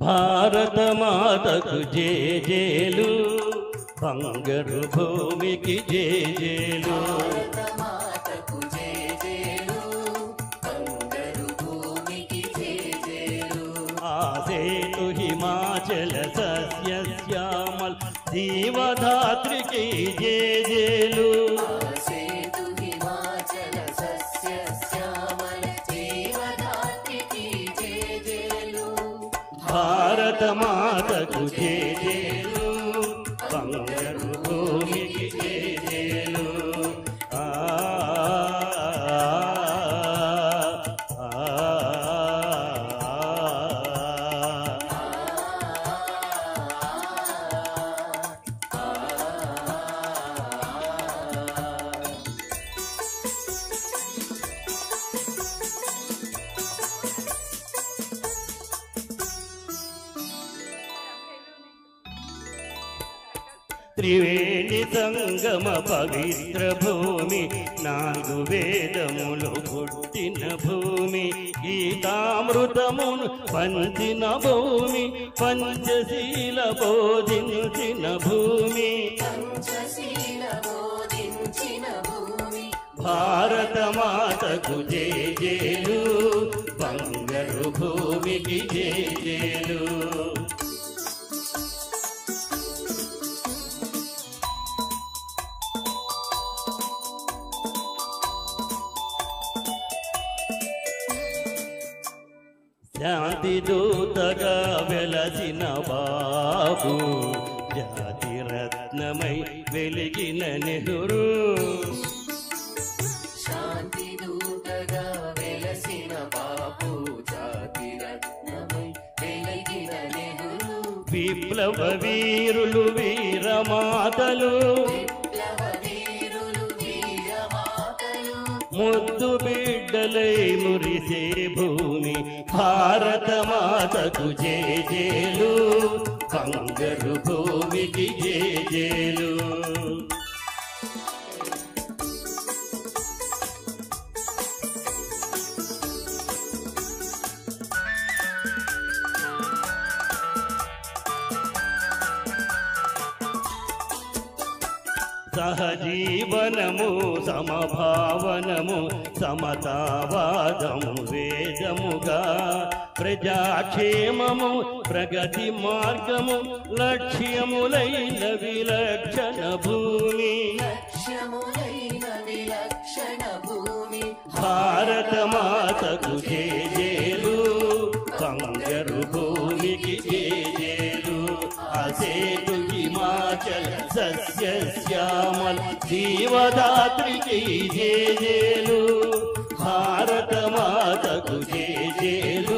భారత మాతకు జేజేలు, బంగారు భూమికి జేజేలు. ఆసేతు హిమాచల సస్యశ్యామల్ జీవధాత్రికి జేజేలు. భారత మాతకు జేజేలు, బంగారు భూమికి జేజేలు. త్రివేణి సంగమ పవిత్ర భూమి, 4 వేదములు పుట్టిన భూమి, గీతామృతమును పంచిన భూమి, పంచశీల బోధించిన భూమి. భారత మాతకు జేజేలు, బంగారు భూమికి జేజేలు. శాంతి దూతగా వెలసిన బాబు, జాతి రత్నమై వెలిగిన నెహ్రూ. శాంతి దూతగా వెలసిన బాబు, జాతి రత్నమై వెలిగిన నెహ్రూ. విప్లవ వీరులు వీరమాతలు, ముద్దు బిడ్డలై మురిసే భూమి. భారత మాతకు జేజేలు, బంగారు భూమికి జేజేలు. సహజీవనము, సమభావనము, సమతావాదము వేదముగా, ప్రజాక్షేమము ప్రగతి మార్గము, లక్ష్యములైన విలక్షణ భూమి. భారత మాతకు జేజేలు, బంగారు భూమికి జేజేలు. ఆసేతు హిమాచల సస్యశ్యామల్ జీవదాత్రికి జేజేలు. భారత మాతకు జేజేలు.